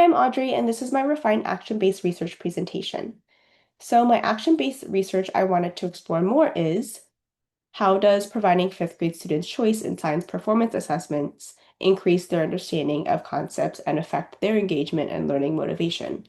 I'm Audrey, and this is my refined action-based research presentation. So my action-based research I wanted to explore more is how does providing fifth grade students choice in science performance assessments increase their understanding of concepts and affect their engagement and learning motivation?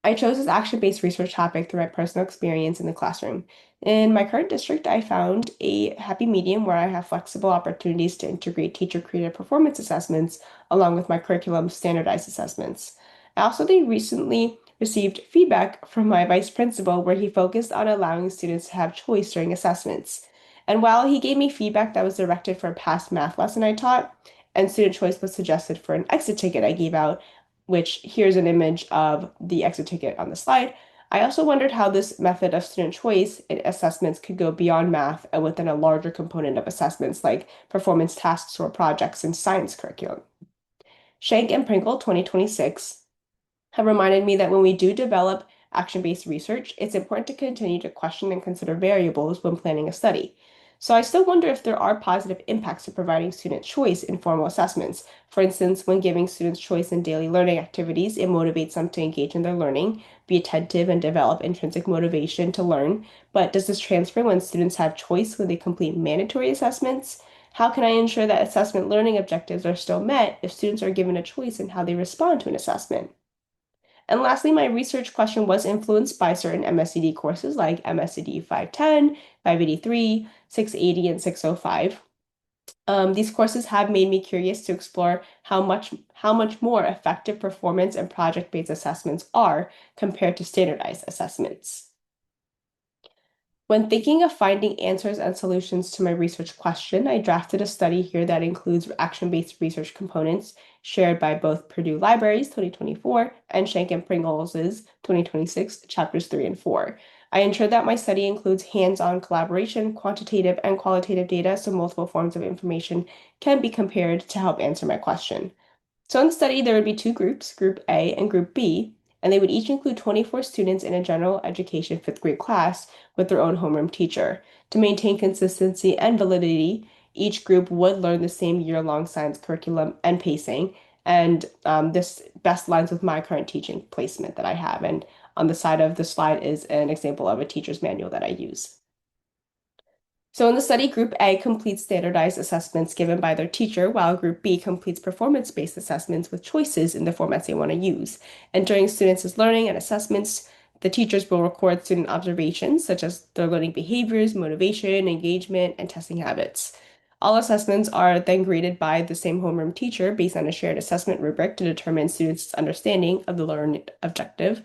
I chose this action-based research topic through my personal experience in the classroom. In my current district, I found a happy medium where I have flexible opportunities to integrate teacher-created performance assessments along with my curriculum standardized assessments. I also recently received feedback from my vice principal where he focused on allowing students to have choice during assessments. And while he gave me feedback that was directed for a past math lesson I taught, and student choice was suggested for an exit ticket I gave out, which here's an image of the exit ticket on the slide. I also wondered how this method of student choice in assessments could go beyond math and within a larger component of assessments like performance tasks or projects in science curriculum. Shank and Pringle 2026 have reminded me that when we do develop action-based research, it's important to continue to question and consider variables when planning a study. So I still wonder if there are positive impacts to providing student choice in formal assessments. For instance, when giving students choice in daily learning activities, it motivates them to engage in their learning, be attentive, and develop intrinsic motivation to learn. But does this transfer when students have choice when they complete mandatory assessments? How can I ensure that assessment learning objectives are still met if students are given a choice in how they respond to an assessment? And lastly, my research question was influenced by certain MSCD courses like MSCD 510, 583, 680, and 605. These courses have made me curious to explore how much more effective performance and project-based assessments are compared to standardized assessments. When thinking of finding answers and solutions to my research question, I drafted a study here that includes action-based research components shared by both Purdue Libraries 2024 and Shank and Pringles' 2026 chapters 3 and 4. I ensured that my study includes hands-on collaboration, quantitative and qualitative data, so multiple forms of information can be compared to help answer my question. So in the study, there would be two groups, Group A and Group B, and they would each include 24 students in a general education fifth grade class with their own homeroom teacher. To maintain consistency and validity, each group would learn the same year-long science curriculum and pacing, and this best aligns with my current teaching placement that I have. And on the side of the slide is an example of a teacher's manual that I use. So in the study, Group A completes standardized assessments given by their teacher, while Group B completes performance-based assessments with choices in the formats they want to use. And during students' learning and assessments, the teachers will record student observations, such as their learning behaviors, motivation, engagement, and testing habits. All assessments are then graded by the same homeroom teacher based on a shared assessment rubric to determine students' understanding of the learning objective.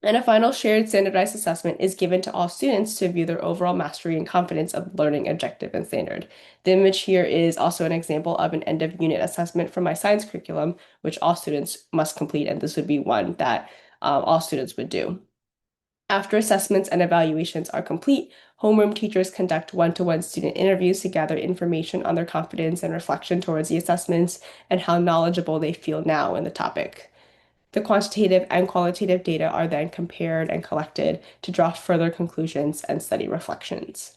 And a final shared standardized assessment is given to all students to view their overall mastery and confidence of learning objective and standard. The image here is also an example of an end of unit assessment from my science curriculum, which all students must complete, and this would be one that all students would do. After assessments and evaluations are complete, homeroom teachers conduct one-to-one student interviews to gather information on their confidence and reflection towards the assessments and how knowledgeable they feel now in the topic. The quantitative and qualitative data are then compared and collected to draw further conclusions and study reflections.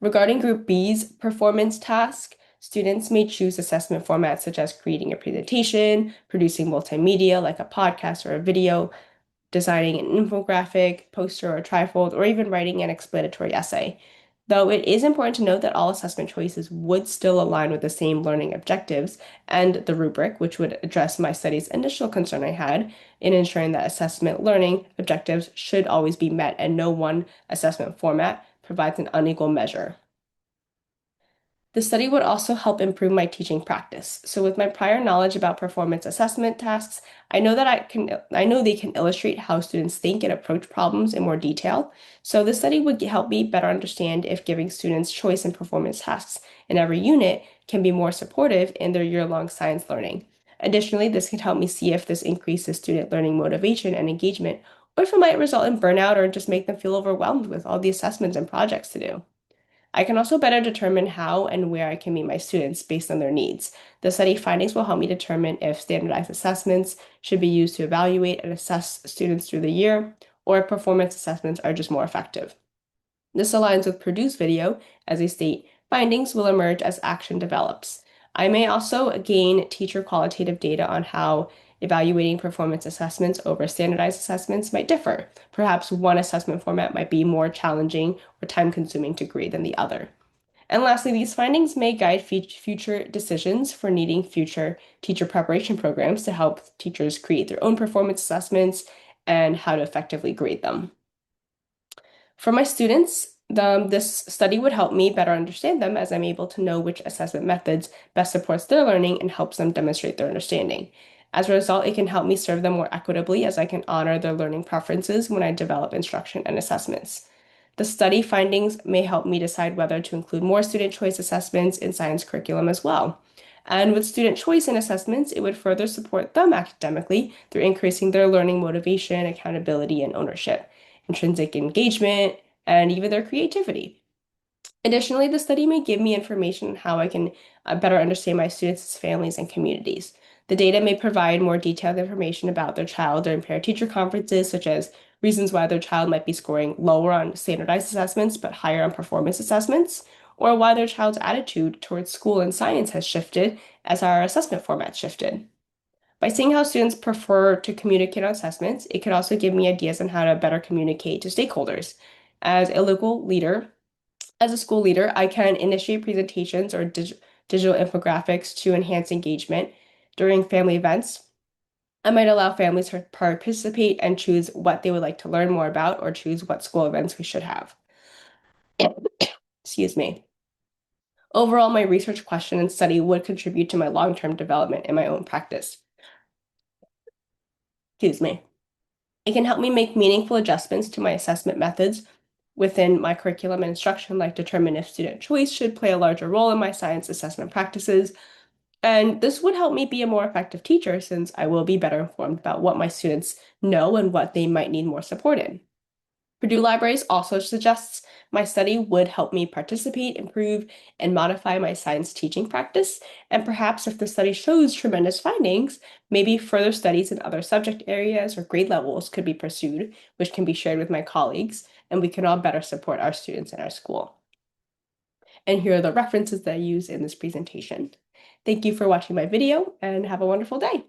Regarding Group B's performance task, students may choose assessment formats such as creating a presentation, producing multimedia like a podcast or a video, designing an infographic, poster or trifold, or even writing an explanatory essay. Though it is important to note that all assessment choices would still align with the same learning objectives and the rubric, which would address my study's initial concern I had in ensuring that assessment learning objectives should always be met and no one assessment format provides an unequal measure. The study would also help improve my teaching practice. So with my prior knowledge about performance assessment tasks, I know they can illustrate how students think and approach problems in more detail. So the study would help me better understand if giving students choice in performance tasks in every unit can be more supportive in their year-long science learning. Additionally, this can help me see if this increases student learning motivation and engagement, or if it might result in burnout or just make them feel overwhelmed with all the assessments and projects to do. I can also better determine how and where I can meet my students based on their needs. The study findings will help me determine if standardized assessments should be used to evaluate and assess students through the year, or if performance assessments are just more effective. This aligns with Purdue's video, as they state, findings will emerge as action develops. I may also gain teacher qualitative data on how evaluating performance assessments over standardized assessments might differ. Perhaps one assessment format might be more challenging or time-consuming to grade than the other. And lastly, these findings may guide future decisions for needing future teacher preparation programs to help teachers create their own performance assessments and how to effectively grade them. For my students, this study would help me better understand them as I'm able to know which assessment methods best supports their learning and helps them demonstrate their understanding. As a result, it can help me serve them more equitably as I can honor their learning preferences when I develop instruction and assessments. The study findings may help me decide whether to include more student choice assessments in science curriculum as well. And with student choice in assessments, it would further support them academically through increasing their learning motivation, accountability, and ownership, intrinsic engagement, and even their creativity. Additionally, the study may give me information on how I can better understand my students' families and communities. The data may provide more detailed information about their child during parent-teacher conferences, such as reasons why their child might be scoring lower on standardized assessments but higher on performance assessments, or why their child's attitude towards school and science has shifted as our assessment format shifted. By seeing how students prefer to communicate on assessments, it could also give me ideas on how to better communicate to stakeholders. As a local leader, as a school leader, I can initiate presentations or digital infographics to enhance engagement during family events. I might allow families to participate and choose what they would like to learn more about or choose what school events we should have. Excuse me. Overall, my research question and study would contribute to my long-term development in my own practice. Excuse me. It can help me make meaningful adjustments to my assessment methods within my curriculum and instruction, like determine if student choice should play a larger role in my science assessment practices. And this would help me be a more effective teacher since I will be better informed about what my students know and what they might need more support in. Purdue Libraries also suggests my study would help me participate, improve, and modify my science teaching practice. And perhaps if the study shows tremendous findings, maybe further studies in other subject areas or grade levels could be pursued, which can be shared with my colleagues, and we can all better support our students in our school. And here are the references that I use in this presentation. Thank you for watching my video and have a wonderful day.